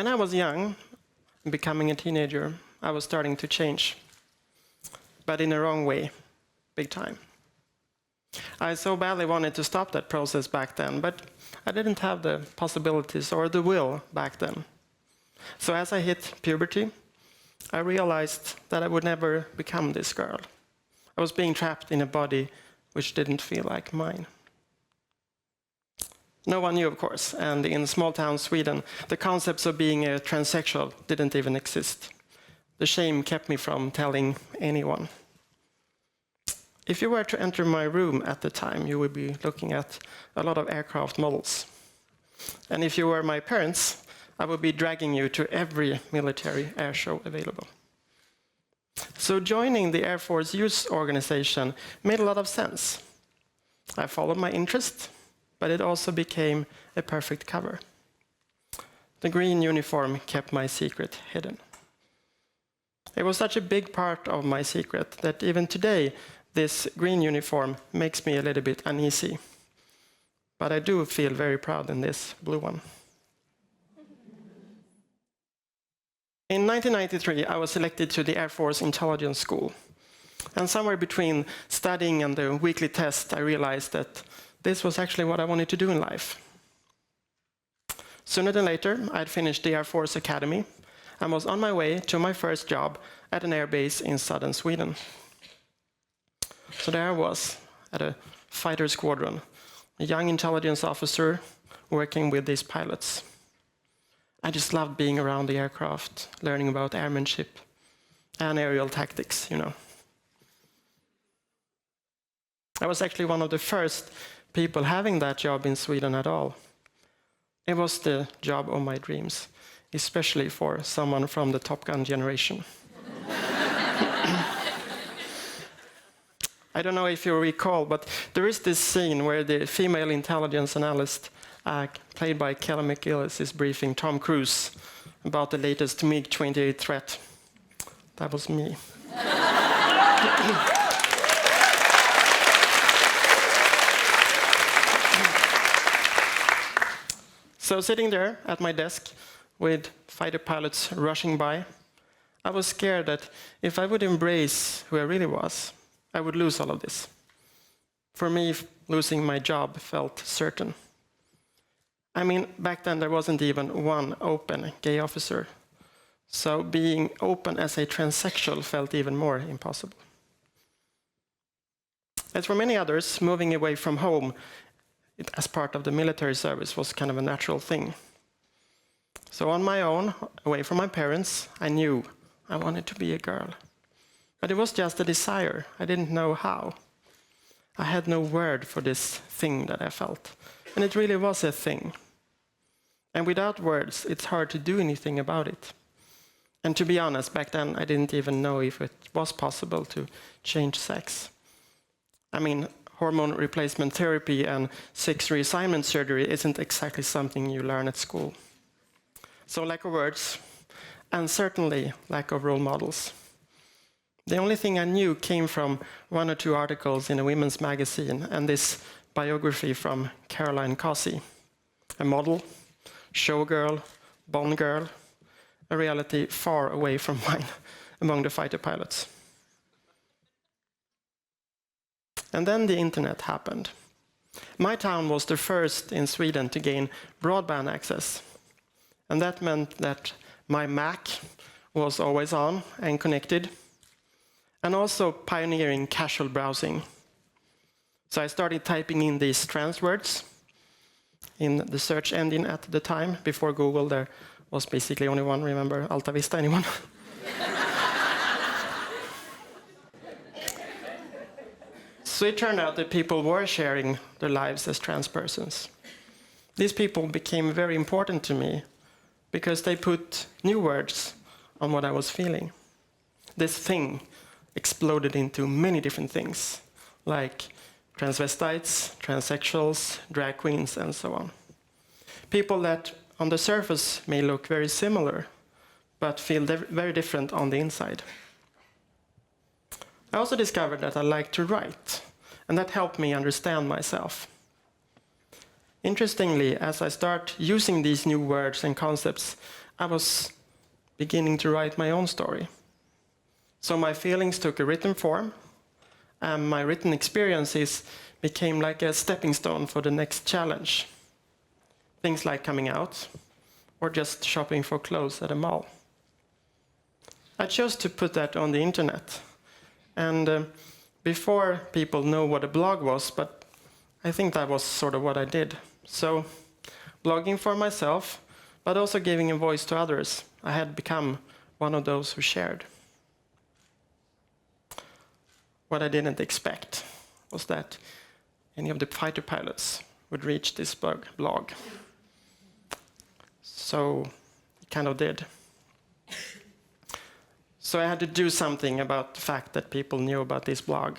When I was young, becoming a teenager, I was starting to change, but in a wrong way, big time. I so badly wanted to stop that process back then, but I didn't have the possibilities or the will back then. So as I hit puberty, I realized that I would never become this girl. I was being trapped in a body which didn't feel like mine. No one knew, of course, and in small-town Sweden, the concepts of being a transsexual didn't even exist. The shame kept me from telling anyone. If you were to enter my room at the time, you would be looking at a lot of aircraft models. And if you were my parents, I would be dragging you to every military air show available. So joining the Air Force Youth Organization made a lot of sense. I followed my interest, but it also became a perfect cover. The green uniform kept my secret hidden. It was such a big part of my secret that even today, this green uniform makes me a little bit uneasy. But I do feel very proud in this blue one. In 1993, I was selected to the Air Force Intelligence School. And somewhere between studying and the weekly test, I realized that this was actually what I wanted to do in life. Sooner than later, I'd finished the Air Force Academy and was on my way to my first job at an airbase in southern Sweden. So there I was, at a fighter squadron, a young intelligence officer working with these pilots. I just loved being around the aircraft, learning about airmanship and aerial tactics, you know. I was actually one of the first people having that job in Sweden at all. It was the job of my dreams, especially for someone from the Top Gun generation. I don't know if you recall, but there is this scene where the female intelligence analyst, played by Kelly McGillis, is briefing Tom Cruise about the latest MiG-28 threat. That was me. So sitting there at my desk with fighter pilots rushing by, I was scared that if I would embrace who I really was, I would lose all of this. For me, losing my job felt certain. I mean, back then there wasn't even one open gay officer. So being open as a transsexual felt even more impossible. As for many others, moving away from home as part of the military service was kind of a natural thing. So on my own, away from my parents, I knew I wanted to be a girl. But it was just a desire. I didn't know how. I had no word for this thing that I felt. And it really was a thing. And without words, it's hard to do anything about it. And to be honest, back then, I didn't even know if it was possible to change sex. I mean, hormone replacement therapy and sex reassignment surgery isn't exactly something you learn at school. So lack of words, and certainly lack of role models. The only thing I knew came from one or two articles in a women's magazine and this biography from Caroline Cossey, a model, showgirl, Bond girl, a reality far away from mine among the fighter pilots. And then the internet happened. My town was the first in Sweden to gain broadband access. And that meant that my Mac was always on and connected, and also pioneering casual browsing. So I started typing in these trans words in the search engine at the time. Before Google, there was basically only one. Remember Alta Vista, anyone? So it turned out that people were sharing their lives as trans persons. These people became very important to me because they put new words on what I was feeling. This thing exploded into many different things, like transvestites, transsexuals, drag queens, and so on. People that on the surface may look very similar, but feel very different on the inside. I also discovered that I like to write, and that helped me understand myself. Interestingly, as I start using these new words and concepts, I was beginning to write my own story. So my feelings took a written form, and my written experiences became like a stepping stone for the next challenge. Things like coming out, or just shopping for clothes at a mall. I chose to put that on the internet. And before people know what a blog was, but I think that was sort of what I did. So, blogging for myself, but also giving a voice to others. I had become one of those who shared. What I didn't expect was that any of the fighter pilots would reach this blog. So, it kind of did. So I had to do something about the fact that people knew about this blog.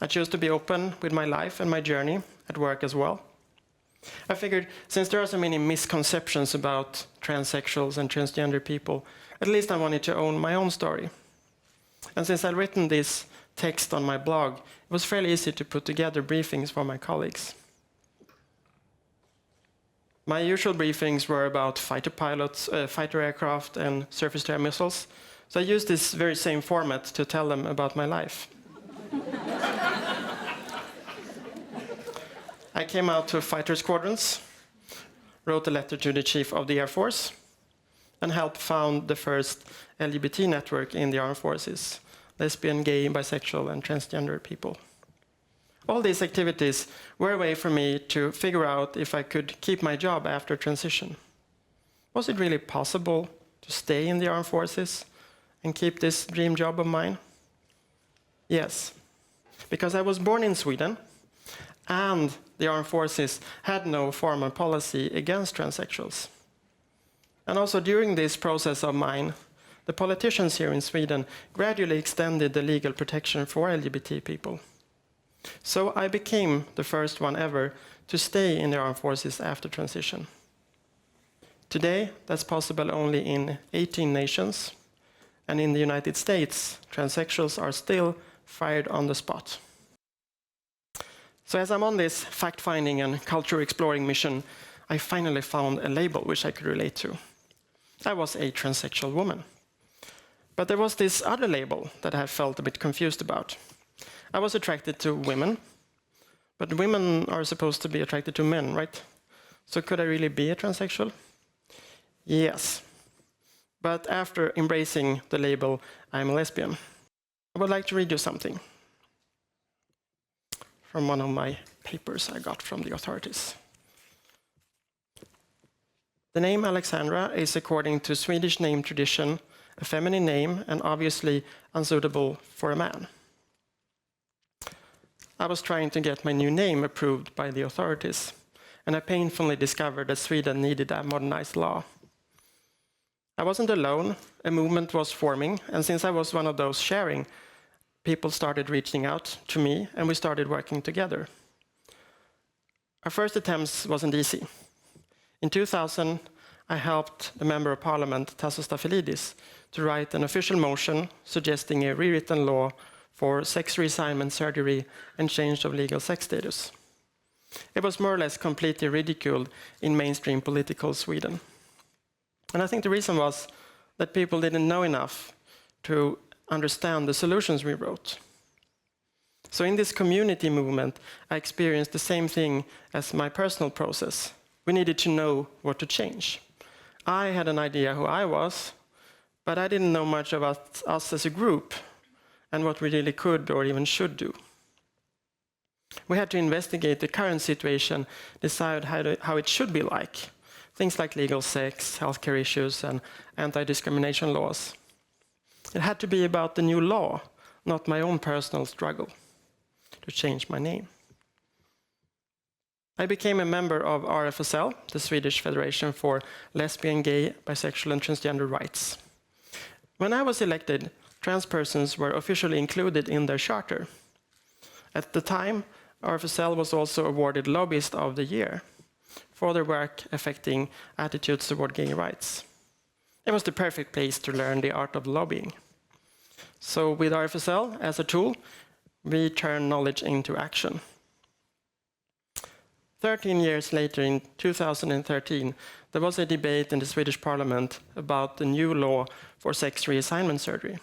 I chose to be open with my life and my journey at work as well. I figured, since there are so many misconceptions about transsexuals and transgender people, at least I wanted to own my own story. And since I'd written this text on my blog, it was fairly easy to put together briefings for my colleagues. My usual briefings were about fighter pilots, fighter aircraft, and surface-to-air missiles. So I used this very same format to tell them about my life. I came out to fighter squadrons, wrote a letter to the Chief of the Air Force, and helped found the first LGBT network in the Armed Forces, lesbian, gay, bisexual, and transgender people. All these activities were a way for me to figure out if I could keep my job after transition. Was it really possible to stay in the Armed Forces and keep this dream job of mine? Yes, because I was born in Sweden, and the Armed Forces had no formal policy against transsexuals. And also during this process of mine, the politicians here in Sweden gradually extended the legal protection for LGBT people. So I became the first one ever to stay in the Armed Forces after transition. Today, that's possible only in 18 nations, and in the United States, transsexuals are still fired on the spot. So as I'm on this fact-finding and culture-exploring mission, I finally found a label which I could relate to. I was a transsexual woman. But there was this other label that I felt a bit confused about. I was attracted to women, but women are supposed to be attracted to men, right? So could I really be a transsexual? Yes. But after embracing the label, I'm a lesbian. I would like to read you something from one of my papers I got from the authorities. The name Alexandra is, according to Swedish name tradition, a feminine name and obviously unsuitable for a man. I was trying to get my new name approved by the authorities, and I painfully discovered that Sweden needed a modernized law. I wasn't alone, a movement was forming, and since I was one of those sharing, people started reaching out to me, and we started working together. Our first attempts wasn't easy. In 2000, I helped the Member of Parliament, Tassos Staffelidis, to write an official motion suggesting a rewritten law for sex reassignment surgery and change of legal sex status. It was more or less completely ridiculed in mainstream political Sweden. And I think the reason was that people didn't know enough to understand the solutions we wrote. So in this community movement, I experienced the same thing as my personal process. We needed to know what to change. I had an idea who I was, but I didn't know much about us as a group and what we really could or even should do. We had to investigate the current situation, decide how it should be like. Things like legal sex, healthcare issues, and anti-discrimination laws. It had to be about the new law, not my own personal struggle to change my name. I became a member of RFSL, the Swedish Federation for Lesbian, Gay, Bisexual and Transgender Rights. When I was elected, trans persons were officially included in their charter. At the time, RFSL was also awarded Lobbyist of the Year for their work affecting attitudes toward gay rights. It was the perfect place to learn the art of lobbying. So with RFSL as a tool, we turn knowledge into action. 13 years later, in 2013, there was a debate in the Swedish parliament about the new law for sex reassignment surgery.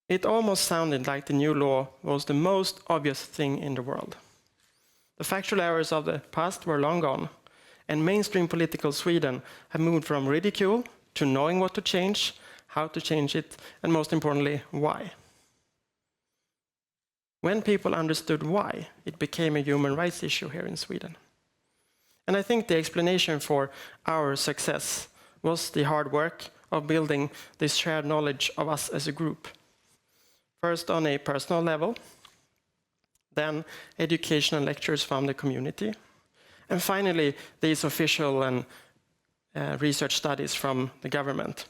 It almost sounded like the new law was the most obvious thing in the world. The factual errors of the past were long gone, and mainstream political Sweden have moved from ridicule to knowing what to change, how to change it, and most importantly, why. When people understood why, it became a human rights issue here in Sweden. And I think the explanation for our success was the hard work of building this shared knowledge of us as a group. First on a personal level, then educational lectures from the community, and finally these official and research studies from the government.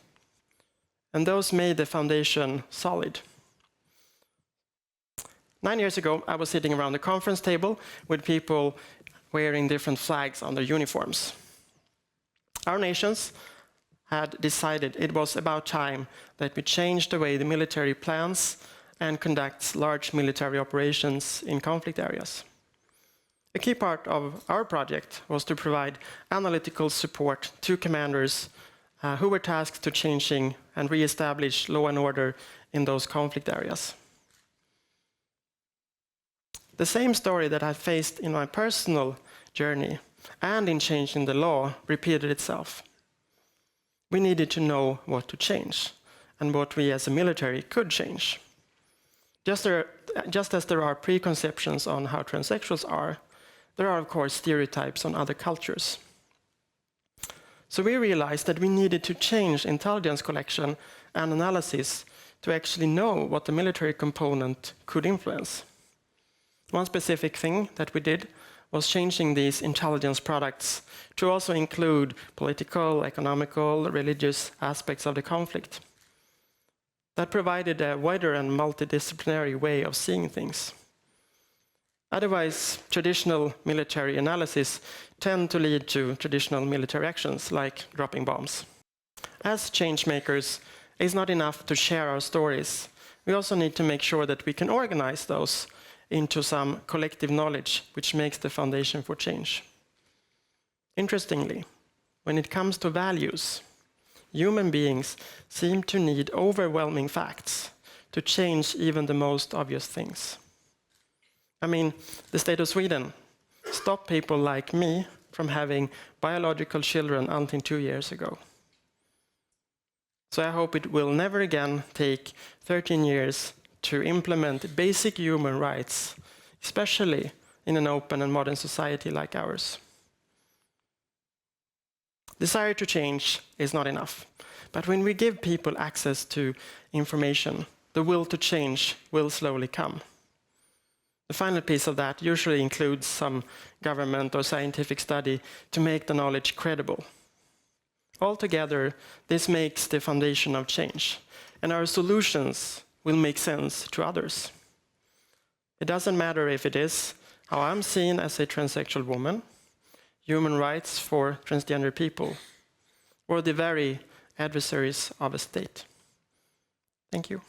And those made the foundation solid. 9 years ago, I was sitting around the conference table with people wearing different flags on their uniforms. Our nations had decided it was about time that we changed the way the military plans and conducts large military operations in conflict areas. A key part of our project was to provide analytical support to commanders who were tasked to changing and re-establish law and order in those conflict areas. The same story that I faced in my personal journey and in changing the law repeated itself. We needed to know what to change and what we as a military could change. Just as there are preconceptions on how transsexuals are, there are of course stereotypes on other cultures. So we realized that we needed to change intelligence collection and analysis to actually know what the military component could influence. One specific thing that we did was changing these intelligence products to also include political, economical, religious aspects of the conflict. That provided a wider and multidisciplinary way of seeing things. Otherwise, traditional military analysis tend to lead to traditional military actions like dropping bombs. As change makers, it's not enough to share our stories. We also need to make sure that we can organize those into some collective knowledge which makes the foundation for change. Interestingly, when it comes to values, human beings seem to need overwhelming facts to change even the most obvious things. I mean, the state of Sweden stopped people like me from having biological children until 2 years ago. So I hope it will never again take 13 years to implement basic human rights, especially in an open and modern society like ours. Desire to change is not enough, but when we give people access to information, the will to change will slowly come. The final piece of that usually includes some government or scientific study to make the knowledge credible. Altogether, this makes the foundation of change, and our solutions will make sense to others. It doesn't matter if it is how I'm seen as a transsexual woman, human rights for transgender people, or the very adversaries of a state. Thank you.